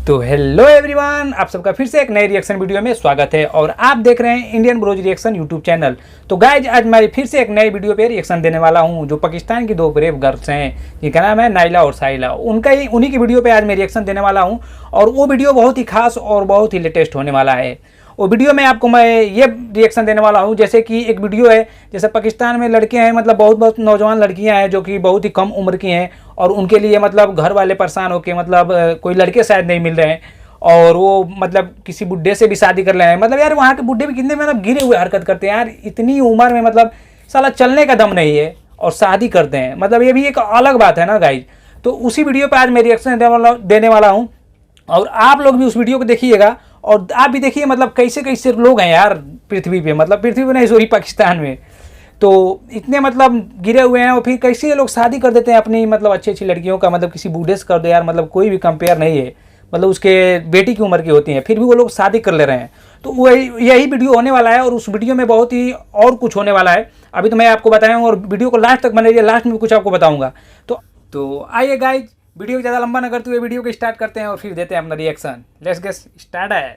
तो hello everyone, आप सबका फिर से एक नए रिएक्शन वीडियो में स्वागत है और आप देख रहे हैं Indian bros reaction YouTube channel. तो गाइज आज मैं फिर से एक नई वीडियो पे रिएक्शन देने वाला हूं जो पाकिस्तान की दो ब्रेव गर्ल्स हैं जिनका नाम है नाइला और साहिला। उन्हीं की वीडियो पे आज मैं रिएक्शन देने वाला हूं और वो वीडियो बहुत ही खास और बहुत ही लेटेस्ट होने वाला है। वो वीडियो में आपको मैं ये रिएक्शन देने वाला हूँ जैसे कि एक वीडियो है, जैसे पाकिस्तान में लड़कियां हैं, मतलब बहुत नौजवान लड़कियां हैं जो कि बहुत ही कम उम्र की हैं और उनके लिए मतलब घर वाले परेशान होकर मतलब कोई लड़के शायद नहीं मिल रहे हैं और वो मतलब किसी बुड्ढे से भी शादी कर रहे हैं। मतलब यार वहाँ के बुड्ढे भी कितने मतलब गिरे हुए हरकत करते हैं यार, इतनी उम्र में मतलब साला चलने का दम नहीं है और शादी करते हैं। मतलब ये भी एक अलग बात है ना गाइज। तो उसी वीडियो पर आज मैं रिएक्शन देने वाला हूँ और आप लोग भी उस वीडियो को देखिएगा और आप भी देखिए मतलब कैसे कैसे लोग हैं यार पृथ्वी पे, मतलब पृथ्वी पे नहीं सॉरी पाकिस्तान में। तो इतने मतलब गिरे हुए हैं और फिर कैसे ये लोग शादी कर देते हैं अपनी मतलब अच्छी अच्छी लड़कियों का, मतलब किसी बूढ़े से कर दो यार, मतलब कोई भी कंपेयर नहीं है, मतलब उसके बेटी की उम्र की होती हैं फिर भी वो लोग शादी कर ले रहे हैं। तो यही वीडियो होने वाला है और उस वीडियो में बहुत ही और कुछ होने वाला है। अभी तो मैं आपको बताऊँगा और वीडियो को लास्ट तक बने रहिए, लास्ट में भी कुछ आपको बताऊँगा। तो आइए गाइज, वीडियो को ज़्यादा लंबा न करते हुए वीडियो को स्टार्ट करते हैं और फिर देते हैं अपना रिएक्शन। लेट्स गेट स्टार्ट है।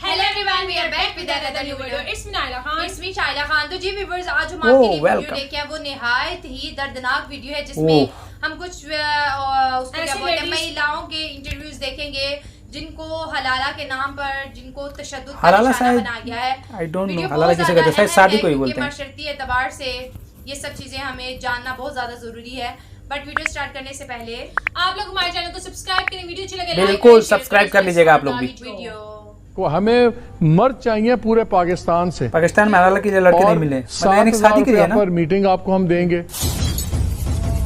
Hello everyone, we are back with another new video. It's me Naila Khan, it's me Shaila Khan. तो जी व्यूअर्स, आज हम आपके लिए वीडियो लेके आए वो निहायत ही दर्दनाक वीडियो है जिसमें हम कुछ उसको क्या बोलते हैं महिलाओं के इंटरव्यूज देखेंगे जिनको हलाला के नाम पर जिनको तशद्दुद का निशाना बनाया गया है। आई डोंट नो हलाला किसे कहते हैं, शायद शादी को ही बोलते हैं। माशरती एतबार से ये सब चीजें हमें जानना बहुत ज्यादा जरूरी है। बट वीडियो स्टार्ट करने से पहले आप लोग हमारे चैनल को सब्सक्राइब करें, वीडियो अच्छी लगे बिल्कुल सब्सक्राइब कर लीजिएगा आप लोग भी। को हमें मर्द चाहिए पूरे पाकिस्तान से। पाकिस्तान में हलाला के लिए लड़के नहीं मिले, मतलब शादी के लिए ना। पर मीटिंग आपको हम देंगे।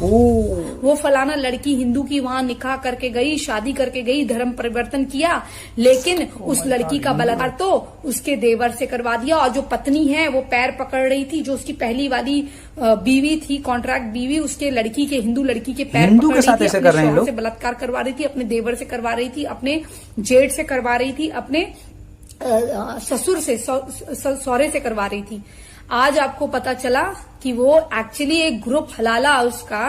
वो फलाना लड़की हिंदू की वहाँ निकाह करके गई, शादी करके गई, धर्म परिवर्तन किया, लेकिन उस लड़की का बलात्कार तो उसके देवर से करवा दिया। और जो पत्नी है वो पैर पकड़ रही थी, जो उसकी पहली वाली बीवी थी, कॉन्ट्रैक्ट बीवी, उसके लड़की के हिंदू लड़की के पैर हिंदू पकड़ के साथ रही ऐसे थी, कर रहे हैं लोग। से बलात्कार करवा रही थी, अपने देवर से करवा रही थी, अपने जेठ से करवा रही थी, अपने ससुर से सौरे से करवा रही थी। आज आपको पता चला कि वो एक्चुअली एक ग्रुप हलाला उसका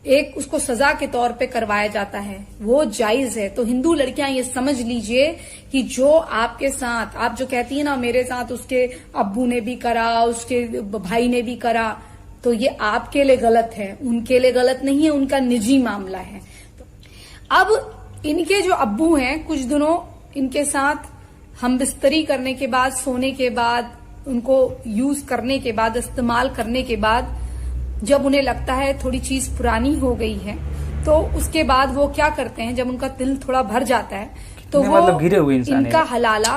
एक उसको सजा के तौर पे करवाया जाता है, वो जायज है। तो हिंदू लड़कियां ये समझ लीजिए कि जो आपके साथ, आप जो कहती है ना मेरे साथ उसके अब्बू ने भी करा, उसके भाई ने भी करा, तो ये आपके लिए गलत है, उनके लिए गलत नहीं है, उनका निजी मामला है। अब इनके जो अब्बू हैं कुछ दिनों इनके साथ हम बिस्तरी करने के बाद, सोने के बाद, उनको यूज करने के बाद, इस्तेमाल करने के बाद जब उन्हें लगता है थोड़ी चीज पुरानी हो गई है तो उसके बाद वो क्या करते हैं, जब उनका दिल थोड़ा भर जाता है तो वो मतलब गिरे हुए इंसान इनका हलाला,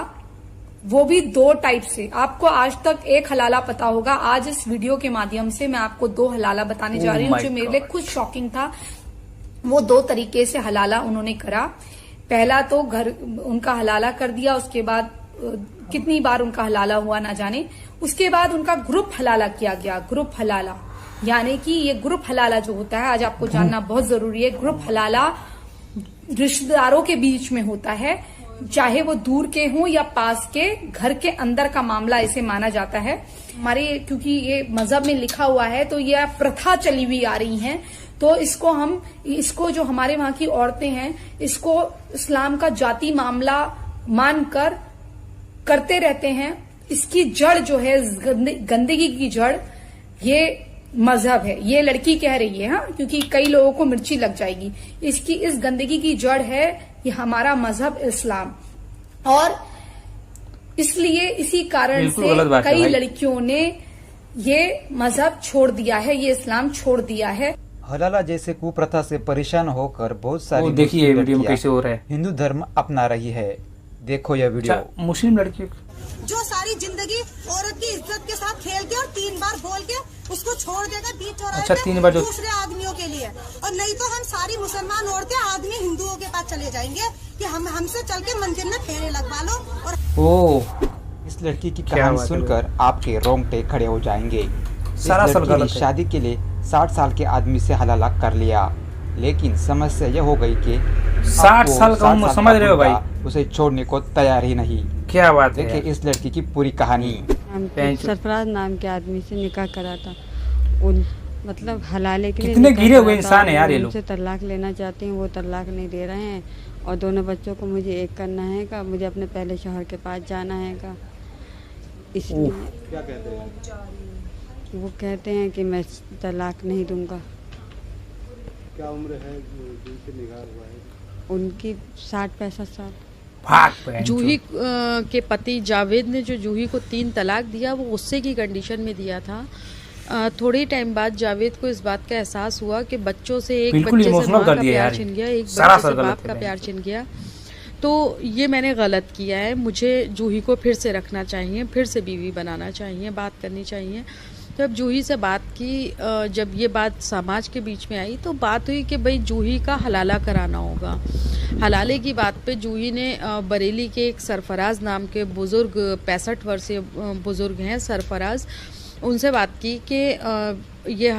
वो भी दो टाइप से। आपको आज तक एक हलाला पता होगा, आज इस वीडियो के माध्यम से मैं आपको दो हलाला बताने जा रही हूँ जो मेरे लिए खुद शॉकिंग था। वो दो तरीके से हलाला उन्होंने करा। पहला तो घर उनका हलाला कर दिया, उसके बाद कितनी बार उनका हलाला हुआ ना जाने। उसके बाद उनका ग्रुप हलाला किया गया। ग्रुप हलाला यानी कि ये ग्रुप हलाला जो होता है आज आपको जानना बहुत जरूरी है। ग्रुप हलाला रिश्तेदारों के बीच में होता है, चाहे वो दूर के हों या पास के, घर के अंदर का मामला इसे माना जाता है। हमारे क्योंकि ये मजहब में लिखा हुआ है तो ये प्रथा चली हुई आ रही है, तो इसको जो हमारे वहां की औरतें हैं इसको इस्लाम का जाति मामला मानकर करते रहते हैं। इसकी जड़ जो है, गंदगी की जड़ ये मजहब है। ये लड़की कह रही है, हाँ, क्योंकि कई लोगों को मिर्ची लग जाएगी। इस गंदगी की जड़ है ये हमारा मजहब इस्लाम, और इसलिए इसी कारण से कई लड़कियों ने ये मजहब छोड़ दिया है, ये इस्लाम छोड़ दिया है। हलाला जैसे कुप्रथा से परेशान होकर बहुत सारी देखिए वीडियो में कैसे हो रहा है, हिंदू धर्म अपना रही है। देखो यह वीडियो। मुस्लिम लड़की जो सारी जिंदगी औरत की इज्जत के साथ खेल के और 3 बार बोल के उसको छोड़ देगा बीच चौराहे पे 3 बार दूसरे आदमियों के लिए। और नहीं तो हम सारी मुसलमान औरतें आदमी हिंदुओं के पास चले जाएंगे कि हमसे चल के मंदिर में फेरे लगवा लो। और इस लड़की की कहानी सुनकर आपके रोंगटे खड़े हो जाएंगे। शादी के लिए 60 साल के आदमी से हलाला कर लिया, लेकिन समस्या यह हो गई कि 60 साल का उम्र, समझ रहे हो भाई, उसे छोड़ने को तैयार ही नहीं। क्या बात है। देखिए इस लड़की की पूरी कहानी। सरफराज नाम के आदमी से निकाह करा था, उन मतलब हलाले के लिए कितने गिरे हुए इंसान है यार ये लोग। तलाक लेना चाहते हैं, वो तलाक नहीं दे रहे हैं और दोनों बच्चों को मुझे एक करना है का, मुझे अपने पहले शौहर के पास जाना है का। इसलिए क्या कहते हैं? वो कहते हैं कि मैं तलाक नहीं दूंगा। क्या उम्र है जिनसे निकाह हुआ है? उनकी 60-65 साल। जूही के पति जावेद ने जो जूही को 3 तलाक दिया वो गुस्से की कंडीशन में दिया था। थोड़े टाइम बाद जावेद को इस बात का एहसास हुआ कि बच्चों से एक बच्चे से माँ का प्यार छिन गया, एक बच्चे से बाप का प्यार छिन गया, तो ये मैंने गलत किया है, मुझे जूही को फिर से रखना चाहिए, फिर से बीवी बनाना चाहिए, बात करनी चाहिए। तो अब जूही से बात की, जब ये बात समाज के बीच में आई तो बात हुई कि भाई जूही का हलाला कराना होगा। हलाले की बात पे जूही ने बरेली के एक सरफराज नाम के बुज़ुर्ग, 65 वर्षीय बुज़ुर्ग हैं सरफराज, उनसे बात की कि ये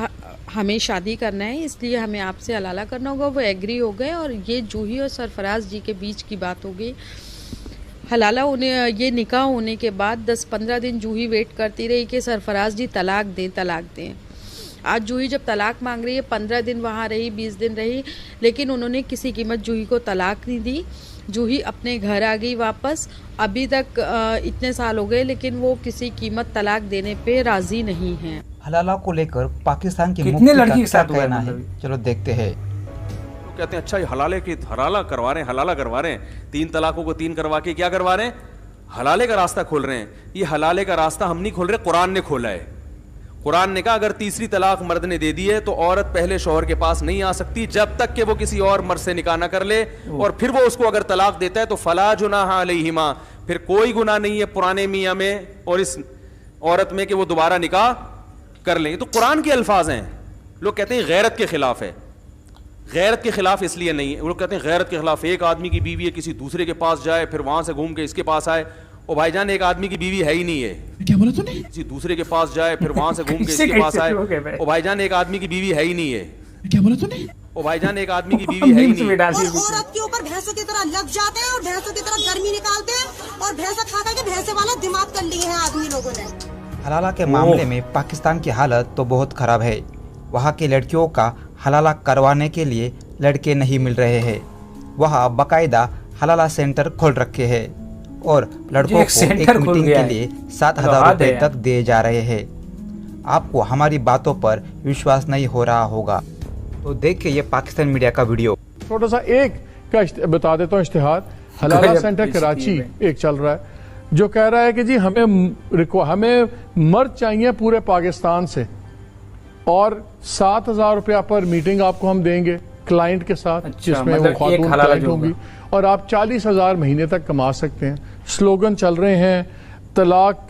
हमें शादी करना है, इसलिए हमें आपसे हलाला करना होगा। वो एग्री हो गए और ये जूही और सरफराज जी के बीच की बात हो गई। हलाला होने, ये निकाह होने के बाद 10-15 दिन जूही वेट करती रही कि सरफराज जी तलाक दें। आज जूही जब तलाक मांग रही है, 15 दिन वहाँ रही, 20 दिन रही, लेकिन उन्होंने किसी कीमत जूही को तलाक नहीं दी। जूही अपने घर आ गई वापस। अभी तक इतने साल हो गए लेकिन वो किसी कीमत तलाक देने पे राजी नहीं है। हलाला को लेकर पाकिस्तान की कितने लड़की के साथ हुआ है, चलो देखते हैं। तो कहते हैं अच्छा ये हलाला करवा रहे हैं, 3 तलाकों को 3 करवा के क्या करवा रहे हैं? हलाले का रास्ता खोल रहे हैं। ये हलाले का रास्ता हम नहीं खोल रहे, कुरान ने खोला है। कुरान ने कहा अगर तीसरी तलाक मर्द ने दे दी है तो औरत पहले शौहर के पास नहीं आ सकती जब तक कि वो किसी और मर्द से निकाह ना कर ले, और फिर वो उसको अगर तलाक देता है तो फला जुनाह अलैहिमा, फिर कोई गुनाह नहीं है पुराने मियाँ में और इस औरत में कि वो दोबारा निकाह कर लेंगे। तो कुरान के अल्फाज हैं। लोग कहते हैं गैरत के खिलाफ है। गैरत के खिलाफ इसलिए नहीं है, वो लोग कहते हैं गैरत के खिलाफ एक आदमी की बीवी है किसी दूसरे के पास जाए फिर वहां से घूम के इसके पास आए। ओ भाईजान, एक आदमी की बीवी है ही नहीं है। क्या बोला तूने? किसी दूसरे के पास जाए फिर वहां से घूम के इसके पास आए। ओ भाईजान, एक आदमी की बीवी है ही नहीं है। क्या बोला तूने? ओ भाईजान, एक आदमी की बीवी है ही नहीं है। और औरत के ऊपर भैंसों की तरह लग जाते हैं और भैंसों की तरह गर्मी निकालते हैं और भैंसा खा के भैंसे वाला दिमाग कर लिए हैं आदमी लोगों ने। हलाला के मामले में पाकिस्तान की हालत तो बहुत खराब है। वहाँ की लड़कियों का हलाला करवाने के लिए लड़के नहीं मिल रहे हैं। वहाँ बाकायदा हलाला सेंटर खोल रखे हैं और लड़कों को एक मीटिंग के लिए 7,000 रुपए तक दिए जा रहे हैं। आपको हमारी बातों पर विश्वास नहीं हो रहा होगा तो देखिए ये पाकिस्तान मीडिया का वीडियो। छोटा सा एक का बता देता हूँ इश्तिहार। हलाला सेंटर कराची एक चल रहा है जो कह रहा है कि जी हमें मर्द चाहिए पूरे पाकिस्तान से और 7,000 रुपया पर मीटिंग आपको हम देंगे क्लाइंट के साथ, जिसमें वो खातून क्लाइंट होंगी और आप 40,000 महीने तक कमा सकते हैं। स्लोगन चल रहे हैं तलाक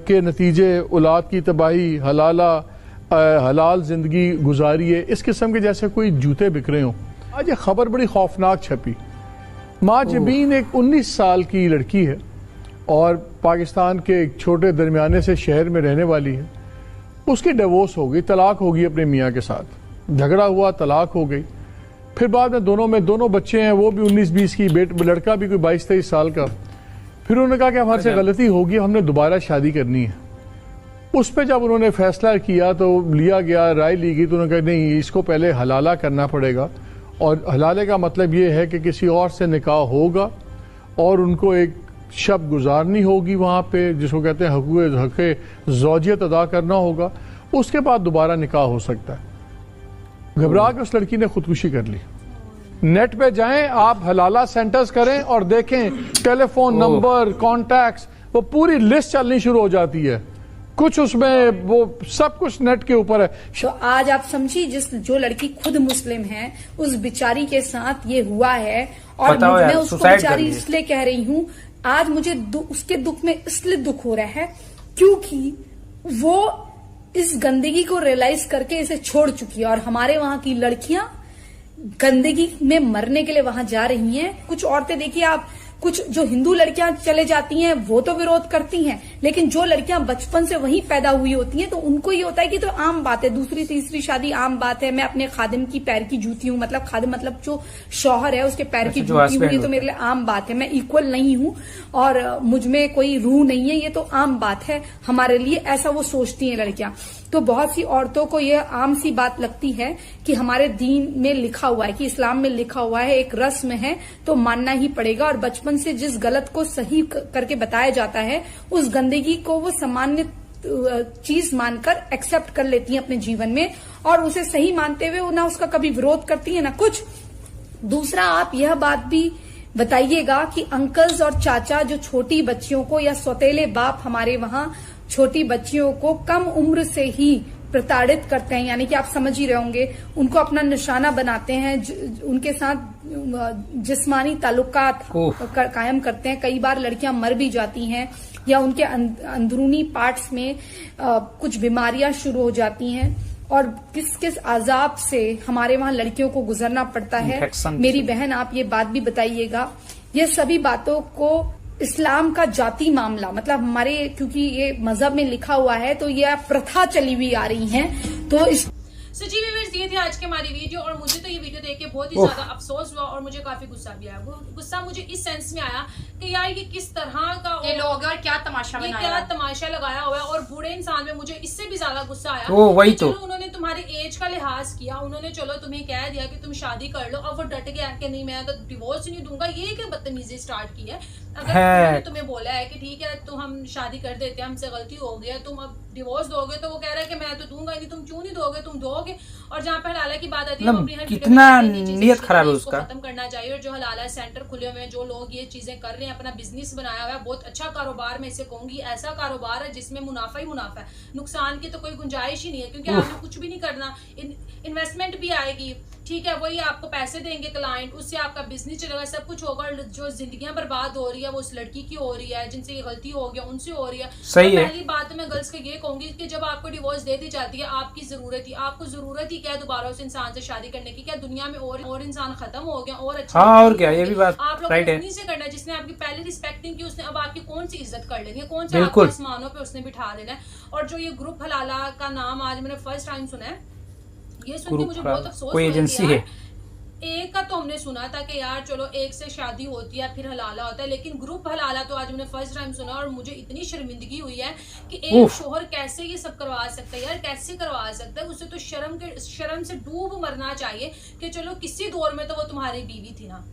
के नतीजे औलाद की तबाही, हलाल जिंदगी गुजारिए, इस किस्म के जैसे कोई जूते बिक रहे हों। आज ये खबर बड़ी खौफनाक छपी। माँ जबीन एक 19 साल की लड़की है और पाकिस्तान के एक छोटे दरमियाने से शहर में रहने वाली है। उसकी डिवोर्स हो गई, तलाक हो गई अपने मियाँ के साथ, झगड़ा हुआ, तलाक हो गई। फिर बाद में दोनों बच्चे हैं, वो भी 19-20 की, लड़का भी कोई 22-23 साल का। फिर उन्होंने कहा कि हमारे से गलती होगी, हमने दोबारा शादी करनी है। उस पर जब उन्होंने फैसला किया तो लिया गया, राय ली गई, तो उन्होंने कहा नहीं इसको पहले हलाला करना पड़ेगा और हलाले का मतलब ये है कि किसी और से निकाह होगा और उनको एक शब गुजारनी होगी वहाँ पे, जिसको कहते हैं हक़ ज़ौजियत अदा करना होगा, उसके बाद दोबारा निकाह हो सकता है। घबरा के उस लड़की ने खुदकुशी कर ली। नेट पे जाएं आप, हलाला सेंटर्स करें और देखें टेलीफोन नंबर, कॉन्टैक्ट्स, वो पूरी लिस्ट चलनी शुरू हो जाती है। कुछ उसमें वो सब कुछ नेट के ऊपर है। तो आज आप समझिए जो लड़की खुद मुस्लिम है उस बिचारी के साथ ये हुआ है और मैं उसको बेचारी इसलिए कह रही हूँ, आज मुझे उसके दुख में इसलिए दुख हो रहा है क्योंकि वो इस गंदगी को रियलाइज करके इसे छोड़ चुकी है और हमारे वहां की लड़कियां गंदगी में मरने के लिए वहां जा रही हैं। कुछ औरतें देखिए आप, कुछ जो हिंदू लड़कियां चले जाती हैं वो तो विरोध करती हैं, लेकिन जो लड़कियां बचपन से वहीं पैदा हुई होती हैं तो उनको ये होता है कि तो आम बात है, दूसरी तीसरी शादी आम बात है। मैं अपने खादिम की पैर की जूती हूँ, मतलब खादिम मतलब जो शौहर है उसके पैर की जूती हूँ, ये तो मेरे लिए आम बात है। मैं इक्वल नहीं हूँ और मुझ में कोई रूह नहीं है, ये तो आम बात है हमारे लिए, ऐसा वो सोचती हैं लड़कियां। तो बहुत सी औरतों को यह आम सी बात लगती है कि हमारे दीन में लिखा हुआ है, कि इस्लाम में लिखा हुआ है, एक रस्म है तो मानना ही पड़ेगा। और बचपन से जिस गलत को सही करके बताया जाता है उस गंदगी को वो सामान्य चीज मानकर एक्सेप्ट कर लेती हैं अपने जीवन में, और उसे सही मानते हुए ना उसका कभी विरोध करती है ना कुछ। दूसरा, आप यह बात भी बताइएगा कि अंकल्स और चाचा जो छोटी बच्चियों को, या सौतेले बाप हमारे वहां छोटी बच्चियों को कम उम्र से ही प्रताड़ित करते हैं, यानी कि आप समझ ही रहे होंगे, उनको अपना निशाना बनाते हैं, उनके साथ जिस्मानी ताल्लुकात कायम करते हैं। कई बार लड़कियां मर भी जाती हैं या उनके अंदरूनी पार्ट्स में कुछ बीमारियां शुरू हो जाती हैं, और किस किस आजाब से हमारे वहां लड़कियों को गुजरना पड़ता है। मेरी बहन, आप ये बात भी बताइएगा। ये सभी बातों को इस्लाम का जाति मामला, मतलब हमारे, क्योंकि ये मजहब में लिखा हुआ है तो ये प्रथा चली हुई आ रही है, तो इस सो जी व्यूअर्स, ये थी आज की हमारी वीडियो, और मुझे तो ये वीडियो देख के बहुत ही ज्यादा अफसोस हुआ और मुझे काफी गुस्सा भी आया। गुस्सा मुझे इस सेंस में आया कि यार ये किस तरह का ये लोग और क्या तमाशा बनाया, क्या तमाशा लगाया हुआ है। और बूढ़े इंसान में मुझे इससे भी ज्यादा गुस्सा आया। वही तो उन्होंने तुम्हारे एज का लिहाज किया, उन्होंने चलो तुम्हें कह दिया कि तुम शादी कर लो, अब वो डट गया कि नहीं मैं तो डिवोर्स नहीं दूंगा। ये क्या बदतमीजी स्टार्ट की है। अगर उन्होंने तुम्हें बोला है कि ठीक है तो हम शादी कर देते हैं, हमसे गलती हो गई है, तुम अब डिवोर्स दोगे, तो वो कह रहा है कि मैं तो दूंगा नहीं, तुम क्यों नहीं दोगे, तुम दोगे। और जहाँ पे हलाला की बात आती है, कितना नियत खराब है उसका, खत्म करना चाहिए। और जो हलाला सेंटर खुले हुए हैं, जो लोग ये चीजें कर रहे हैं, अपना बिजनेस बनाया हुआ है, बहुत अच्छा कारोबार, मैं इसे कहूंगी ऐसा कारोबार है जिसमें मुनाफा ही मुनाफा है, नुकसान की तो कोई गुंजाइश ही नहीं है। क्योंकि आपने कुछ भी नहीं करना, इन्वेस्टमेंट भी आएगी, ठीक है, वही आपको पैसे देंगे क्लाइंट, उससे आपका बिजनेस चलेगा, सब कुछ होगा। जो जिंदगियां बर्बाद हो रही है वो उस लड़की की हो रही है जिनसे ये गलती हो गया, उनसे हो रही है। सही है। पहली बात तो मैं गर्ल्स को ये कहूंगी कि जब आपको डिवोर्स दे दी जाती है, आपकी जरूरत ही क्या है दोबारा उस इंसान से शादी करने की? क्या दुनिया में और इंसान खत्म हो गया और अच्छा? हाँ, और क्या, ये भी बात आप लोग राइट है। उन्हीं से करना है जिसने आपकी पहले रिस्पेक्ट नहीं की, उसने अब आपकी कौन सी इज्जत कर लेनी है, कौन से आपको आसमानों पे उसने बिठा देना है। और जो ये ग्रुप हलाला का नाम आज मैंने फर्स्ट टाइम सुना है, ये सुन के मुझे बहुत अफसोस कोई एजेंसी है। एक का तो हमने सुना था कि यार चलो एक से शादी होती है फिर हलाला होता है, लेकिन ग्रुप हलाला तो आज मैंने फर्स्ट टाइम सुना। और मुझे इतनी शर्मिंदगी हुई है कि एक शोहर कैसे ये सब करवा सकता है यार, कैसे करवा सकता है? उसे तो शर्म से डूब मरना चाहिए कि चलो किसी दौर में तो वो तुम्हारी बीवी थी ना,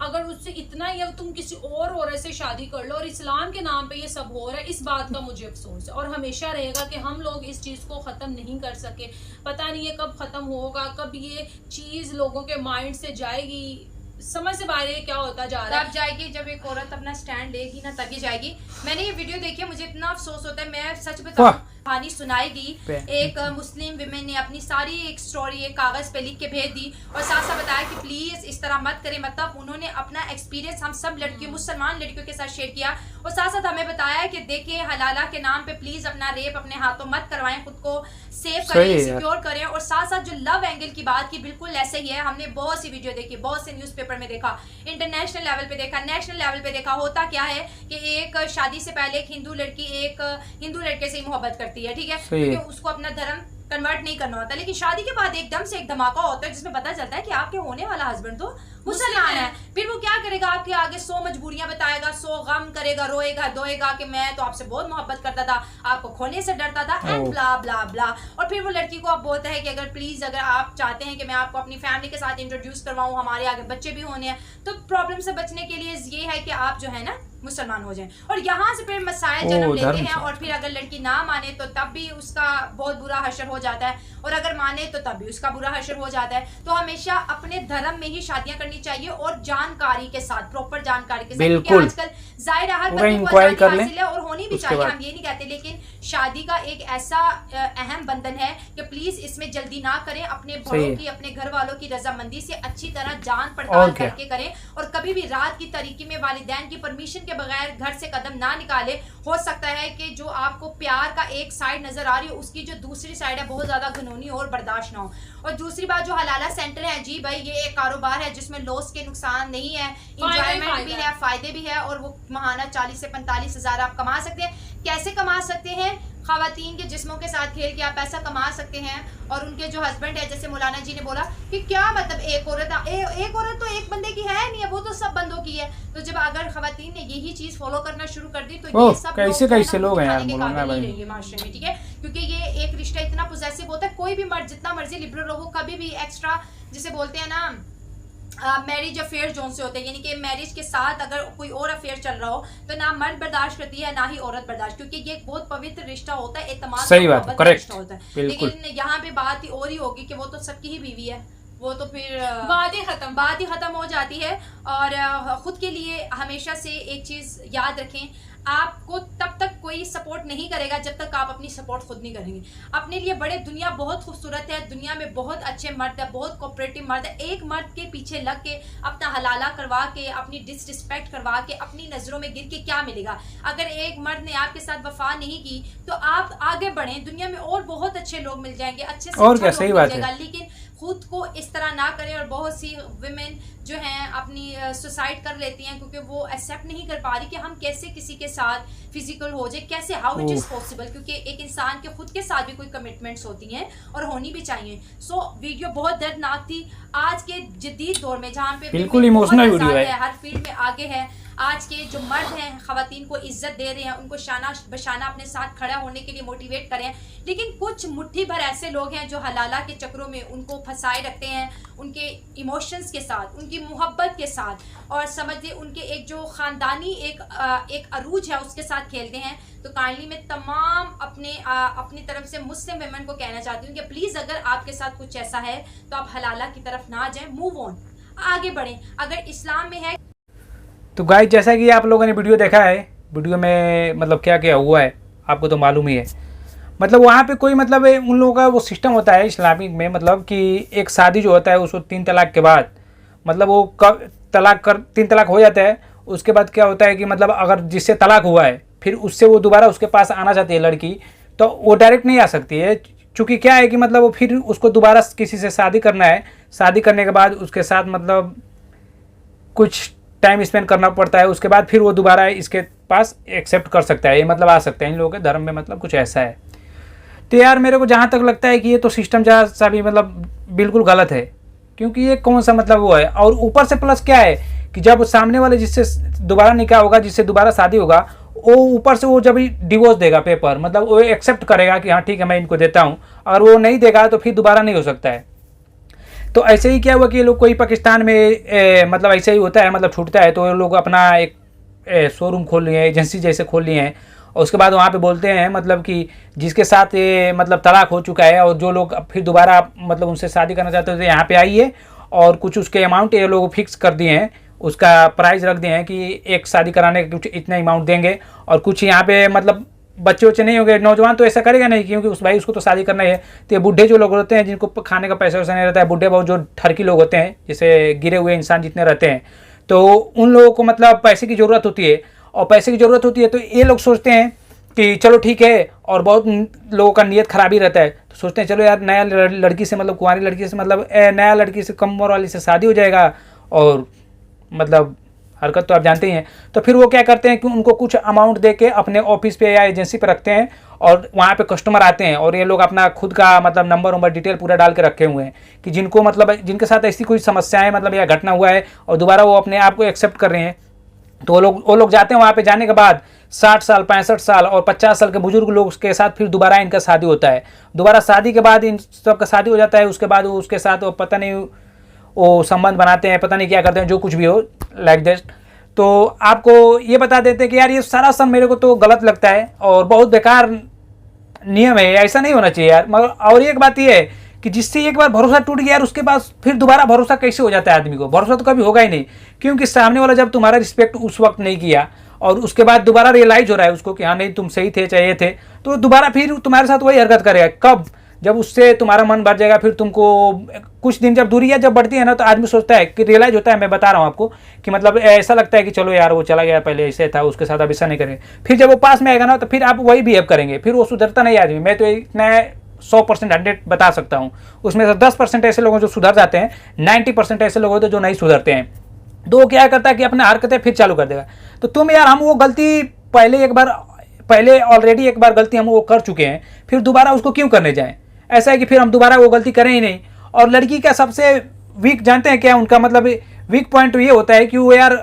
अगर उससे इतना ही तुम किसी और औरत से शादी कर लो। और इस्लाम के नाम पे ये सब हो रहा है, इस बात का मुझे अफसोस है। और हमेशा रहेगा कि हम लोग इस चीज को खत्म नहीं कर सके। पता नहीं है कब खत्म होगा, कब ये चीज लोगों के माइंड से जाएगी, समझ से बाहर क्या होता जा रहा है। तब जाएगी जब एक औरत अपना स्टैंड लेगी ना, तभी जाएगी। मैंने ये वीडियो देखी है, मुझे इतना अफसोस होता है। मैं सच बताऊं, कहानी सुनाएगी एक मुस्लिम विमेन ने अपनी सारी एक स्टोरी एक कागज पे लिख के भेज दी और साथ साथ बताया कि प्लीज इस तरह मत करें। मतलब उन्होंने अपना एक्सपीरियंस हम सब लड़कियों, मुसलमान लड़कियों के साथ शेयर किया और साथ साथ हमें बताया कि देखिए हलाला के नाम पे प्लीज अपना रेप अपने हाथों मत करवाएं, खुद को सेफ करें, सिक्योर करें। और साथ साथ जो लव एंगल की बात की, बिल्कुल ऐसे ही है। हमने बहुत सी वीडियो देखी, बहुत से न्यूज़पेपर में देखा, इंटरनेशनल लेवल पे देखा, नेशनल लेवल पे देखा। होता क्या है कि एक शादी से पहले एक हिंदू लड़की एक हिंदू लड़के से ही मोहब्बत करती है, ठीक है, क्योंकि उसको अपना धर्म कन्वर्ट नहीं करना होता। लेकिन शादी के बाद एकदम से एक धमाका होता है जिसमें पता चलता है कि आपके होने वाला हस्बैंड तो मुसलमान है। फिर वो क्या करेगा, आपके आगे 100 मजबूरियां बताएगा, 100 गम करेगा, रोएगा धोएगा कि मैं तो आपसे बहुत मोहब्बत करता था, आपको खोने से डरता था, एंड ब्ला ब्ला ब्ला। और फिर वो लड़की को अब बोलता है कि अगर प्लीज अगर आप चाहते हैं कि मैं आपको अपनी फैमिली के साथ इंट्रोड्यूस करवाऊं, हमारे आगे बच्चे भी होने हैं, तो प्रॉब्लम से बचने के लिए ये है कि आप जो है ना मुसलमान हो जाएं। और यहाँ से फिर मसाइल जन्म लेते हैं। और फिर अगर लड़की ना माने तो तब भी उसका बहुत बुरा हशर हो जाता है, और अगर माने तो तब भी उसका बुरा हशर हो जाता है। तो हमेशा अपने धर्म में ही शादियां करनी चाहिए और जानकारी के साथ, प्रॉपर जानकारी के साथ, क्योंकि आजकल जाहिर है हर बंदे को आजादी हासिल है और होनी भी चाहिए, हम ये नहीं कहते। लेकिन शादी का एक ऐसा अहम बंधन है कि प्लीज इसमें जल्दी ना करें, अपने बड़ों की, अपने घर वालों की रजामंदी से अच्छी तरह जान पड़ताल करके करें। और कभी भी रात की तारीकी में वालिदैन की परमिशन के बगैर घर से कदम ना निकाले। हो सकता है कि जो आपको प्यार का एक साइड नजर आ रही हो, उसकी जो दूसरी साइड है बहुत ज्यादा घिनौनी और बर्दाश्त ना हो। और दूसरी बात, जो हलाला सेंटर है, जी भाई ये एक कारोबार है जिसमें लॉस के नुकसान नहीं है, इंजॉयमेंट भी है, फायदे भी है। और वो महाना 40 से 45 हजार आप कमा सकते हैं। कैसे कमा सकते हैं? खवातीन के जिस्मों के साथ खेल के आप पैसा कमा सकते हैं। और उनके जो हस्बैंड है, जैसे मौलाना जी ने बोला कि क्या मतलब एक औरत तो एक बंदे की है नहीं है, वो तो सब बंदों की है। है। तो जब अगर खवातीन ने यही चीज फॉलो करना शुरू कर दी तो ये सब कैसे लोग हैं यार माशरे में, ठीक है, क्योंकि ये एक रिश्ता इतना पोजेसिव होता है। कोई भी मर्द जितना मर्जी लिबरल रहो, कभी भी एक्स्ट्रा जिसे बोलते हैं ना मैरिज अफेयर जोन से होते हैं, यानी कि मैरिज के साथ अगर कोई और अफेयर चल रहा हो तो ना मर्द बर्दाश्त करती है ना ही औरत बर्दाश्त, क्योंकि ये एक बहुत पवित्र रिश्ता होता है, एतमाद सही बात है, करेक्ट होता है। लेकिन यहाँ पे बात और ही होगी कि वो तो सबकी ही बीवी है, वो तो फिर बात ही खत्म हो जाती है। और खुद के लिए हमेशा से एक चीज याद रखें, आपको तब तक कोई सपोर्ट नहीं करेगा जब तक आप अपनी सपोर्ट खुद नहीं करेंगे। अपने लिए बड़े दुनिया बहुत खूबसूरत है, दुनिया में बहुत अच्छे मर्द है, बहुत कोऑपरेटिव मर्द है। एक मर्द के पीछे लग के अपना हलाला करवा के, अपनी डिसरिस्पेक्ट करवा के, अपनी नजरों में गिर के क्या मिलेगा? अगर एक मर्द ने आपके साथ वफा नहीं की तो आप आगे बढ़ें, दुनिया में और बहुत अच्छे लोग मिल जाएंगे, अच्छे से और क्या, सही बात है। लेकिन खुद को इस तरह ना करें। और बहुत सी विमेन जो हैं अपनी सुसाइड कर लेती हैं क्योंकि वो एक्सेप्ट नहीं कर पा रही कि हम कैसे किसी के साथ फिजिकल हो जाए, कैसे, हाउ इट इज पॉसिबल, क्योंकि एक इंसान के खुद के साथ भी कोई कमिटमेंट्स होती हैं और होनी भी चाहिए। सो वीडियो बहुत दर्दनाक थी आज के जदीद दौर में, जहाँ पे बिल्कुल इमोशनल वीडियो है, हर फील्ड में आगे है। आज के जो मर्द हैं खवातीन को इज्जत दे रहे हैं, उनको शाना बशाना अपने साथ खड़ा होने के लिए मोटिवेट करें। लेकिन कुछ मुट्ठी भर ऐसे लोग हैं जो हलाला के चक्रों में उनको फंसाए रखते हैं, उनके इमोशंस के साथ, उनकी मोहब्बत के साथ, और समझिए उनके एक जो ख़ानदानी एक अरूज है उसके साथ खेलते हैं। तो काइंडली मैं तमाम अपनी तरफ से मुस्लिम वेमेन को कहना चाहती हूँ कि प्लीज़ अगर आपके साथ कुछ ऐसा है तो आप हलाला की तरफ ना जाएं, मूव ऑन, आगे बढ़ें। अगर इस्लाम में है तो गाइस, जैसा कि आप लोगों ने वीडियो देखा है, वीडियो में मतलब क्या क्या हुआ है आपको तो मालूम ही है। मतलब वहाँ पे कोई मतलब उन लोगों का वो सिस्टम होता है इस्लामिक में, मतलब कि एक शादी जो होता है उसको 3 तलाक के बाद, मतलब वो कब 3 तलाक हो जाता है, उसके बाद क्या होता है कि मतलब अगर जिससे तलाक हुआ है फिर उससे वो दोबारा उसके पास आना चाहती है लड़की, तो वो डायरेक्ट नहीं आ सकती है। चूँकि क्या है कि मतलब वो फिर उसको दोबारा किसी से शादी करना है, शादी करने के बाद उसके साथ मतलब कुछ टाइम स्पेंड करना पड़ता है, उसके बाद फिर वो दोबारा इसके पास एक्सेप्ट कर सकता है, ये मतलब आ सकते हैं। इन लोगों के धर्म में मतलब कुछ ऐसा है। तो यार मेरे को जहाँ तक लगता है कि ये तो सिस्टम जहाँ सा भी मतलब बिल्कुल गलत है, क्योंकि ये कौन सा मतलब वो है। और ऊपर से प्लस क्या है कि जब सामने वाले जिससे दोबारा निकाह होगा, जिससे दोबारा शादी होगा, वो ऊपर से वो जब डिवोर्स देगा पेपर, मतलब वो एक्सेप्ट करेगा कि हाँ ठीक है मैं इनको देता हूँ। अगर वो नहीं देगा तो फिर दोबारा नहीं हो सकता है। तो ऐसे ही क्या हुआ कि ये लोग कोई पाकिस्तान में मतलब ऐसे ही होता है, मतलब छूटता है तो ये लोग अपना एक शोरूम खोल लिए हैं, एजेंसी जैसे खोल लिए हैं, और उसके बाद वहाँ पे बोलते हैं मतलब कि जिसके साथ ये मतलब तलाक हो चुका है और जो लोग फिर दोबारा मतलब उनसे शादी करना चाहते थे यहाँ पे आइए, और कुछ उसके अमाउंट ये लोग फिक्स कर दिए हैं, उसका प्राइस रख दिए हैं कि एक शादी कराने के कुछ इतना अमाउंट देंगे, और कुछ यहाँ पे मतलब बच्चे वच्चे नहीं होंगे, नौजवान तो ऐसा करेगा नहीं क्योंकि उस भाई उसको तो शादी करना ही है। तो ये बूढ़े जो लोग होते हैं जिनको खाने का पैसा वैसा नहीं रहता है, बूढ़े बहुत जो ठरकी लोग होते हैं, जैसे गिरे हुए इंसान जितने रहते हैं, तो उन लोगों को मतलब पैसे की ज़रूरत होती है, और पैसे की ज़रूरत होती है तो ये लोग सोचते हैं कि चलो ठीक है, और बहुत लोगों का नीयत खराबी रहता है तो सोचते हैं चलो यार नया लड़की से मतलब कुंवारी लड़की से मतलब नया लड़की से कम उम्र वाली से शादी हो जाएगा, और मतलब हरकत तो आप जानते ही हैं। तो फिर वो क्या करते हैं कि उनको कुछ अमाउंट दे के अपने ऑफिस पे या एजेंसी पे रखते हैं, और वहाँ पे कस्टमर आते हैं और ये लोग अपना खुद का मतलब नंबर डिटेल पूरा डाल के रखे हुए हैं कि जिनको मतलब जिनके साथ ऐसी कोई समस्याएं मतलब या घटना हुआ है और दोबारा वो अपने आप को एक्सेप्ट कर रहे हैं, तो वो लोग जाते हैं। वहाँ पे जाने के बाद 60 साल 65 साल और 50 साल के बुजुर्ग लोग के साथ फिर दोबारा इनका शादी होता है। दोबारा शादी के बाद इन सब का शादी हो जाता है, उसके बाद वो उसके साथ वो पता नहीं वो संबंध बनाते हैं, पता नहीं क्या करते हैं, जो कुछ भी हो लाइक दिस। तो आपको ये बता देते हैं कि यार ये सारा सन मेरे को तो गलत लगता है और बहुत बेकार नियम है, ऐसा नहीं होना चाहिए यार। मगर और एक बात ये है कि जिससे एक बार भरोसा टूट गया यार, उसके बाद फिर दोबारा भरोसा कैसे हो जाता है आदमी को? भरोसा तो कभी होगा ही नहीं, क्योंकि सामने वाला जब तुम्हारा रिस्पेक्ट उस वक्त नहीं किया और उसके बाद दोबारा रियलाइज हो रहा है उसको कि हाँ नहीं तुम सही थे चाहे ये थे, तो दोबारा फिर तुम्हारे साथ वही हरकत करेगा। कब? जब उससे तुम्हारा मन भर जाएगा, फिर तुमको कुछ दिन जब दूरियां जब बढ़ती है ना, तो आदमी सोचता है कि रियलाइज होता है, मैं बता रहा हूँ आपको कि मतलब ऐसा लगता है कि चलो यार वो चला गया, पहले ऐसे था, उसके साथ अब ऐसा नहीं करेंगे। फिर जब वो पास में आएगा ना तो फिर आप वही बिहेव करेंगे, फिर वो सुधरता नहीं आदमी। मैं तो इतना 100% 100 बता सकता हूँ, उसमें से 10% ऐसे लोग जो सुधर जाते हैं, 90% ऐसे लोग होते हैं जो नहीं सुधरते हैं। तो वो क्या करता है कि अपने हरकतें फिर चालू कर देगा। तो तुम यार हम वो गलती पहले ऑलरेडी एक बार गलती हम वो कर चुके हैं, फिर दोबारा उसको क्यों करने जाएं? ऐसा है कि फिर हम दोबारा वो गलती करें ही नहीं। और लड़की का सबसे वीक जानते हैं क्या उनका मतलब वीक पॉइंट तो ये होता है कि वो यार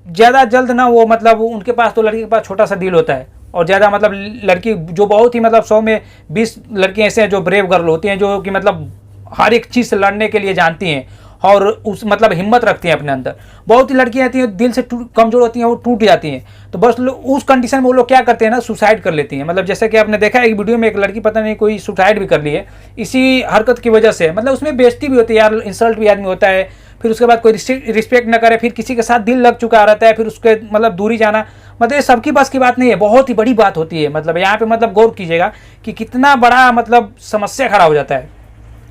ज़्यादा जल्द ना वो मतलब उनके पास तो लड़की के पास छोटा सा दिल होता है, और ज़्यादा मतलब लड़की जो बहुत ही मतलब 100 में 20 लड़कियाँ ऐसे हैं जो ब्रेव गर्ल होती हैं, जो कि मतलब हर एक चीज़ से लड़ने के लिए जानती हैं और उस मतलब हिम्मत रखती हैं अपने अंदर। बहुत ही लड़कियाँ आती हैं दिल से कमज़ोर होती हैं, वो टूट जाती हैं, तो बस उस कंडीशन में वो लोग क्या करते हैं ना, सुसाइड कर लेती हैं। मतलब जैसे कि आपने देखा एक वीडियो में एक लड़की पता नहीं कोई सुसाइड भी कर ली है इसी हरकत की वजह से। मतलब उसमें बेइज्जती भी होती है यार, इंसल्ट भी आदमी होता है, फिर उसके बाद कोई रिस्पेक्ट ना करे, फिर किसी के साथ दिल लग चुका रहता है, फिर उसके मतलब दूरी जाना, मतलब ये सबकी बस की बात नहीं है, बहुत ही बड़ी बात होती है। मतलब यहाँ पे मतलब गौर कीजिएगा कि कितना बड़ा मतलब समस्या खड़ा हो जाता है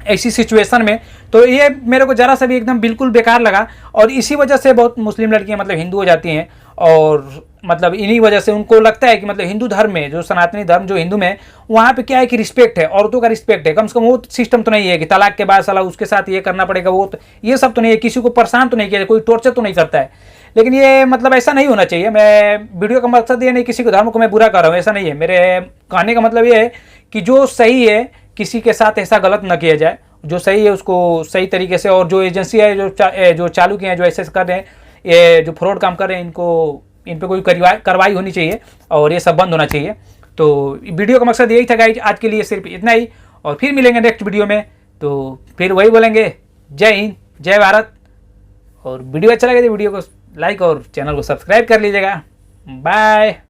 ऐसी सिचुएशन में। तो ये मेरे को ज़रा सा भी एकदम बिल्कुल बेकार लगा, और इसी वजह से बहुत मुस्लिम लड़कियां मतलब हिंदू हो जाती हैं, और मतलब इन्हीं वजह से उनको लगता है कि मतलब हिंदू धर्म में, जो सनातनी धर्म जो हिंदू में, वहाँ पे क्या है कि रिस्पेक्ट है, औरतों का रिस्पेक्ट है, कम से कम वो सिस्टम तो नहीं है कि तलाक के बाद साला उसके साथ ये करना पड़ेगा, वो तो ये सब तो नहीं है, किसी को परेशान तो नहीं किया, कोई टॉर्चर तो नहीं करता है। लेकिन ये मतलब ऐसा नहीं होना चाहिए। मैं वीडियो का मकसद ये नहीं किसी को धर्म को मैं बुरा कर रहा हूँ, ऐसा नहीं है। मेरे कहने का मतलब ये है कि जो सही है किसी के साथ ऐसा गलत न किया जाए, जो सही है उसको सही तरीके से, और जो एजेंसी है जो चालू किए हैं, जो ऐसे कर रहे हैं, ये जो फ्रॉड काम कर रहे हैं, इनको इन पे कोई कार्रवाई होनी चाहिए और ये सब बंद होना चाहिए। तो वीडियो का मकसद यही था गाइज, आज के लिए सिर्फ इतना ही, और फिर मिलेंगे नेक्स्ट वीडियो में। तो फिर वही बोलेंगे, जय हिंद जय भारत, और वीडियो अच्छा लगे तो वीडियो को लाइक और चैनल को सब्सक्राइब कर लीजिएगा। बाय।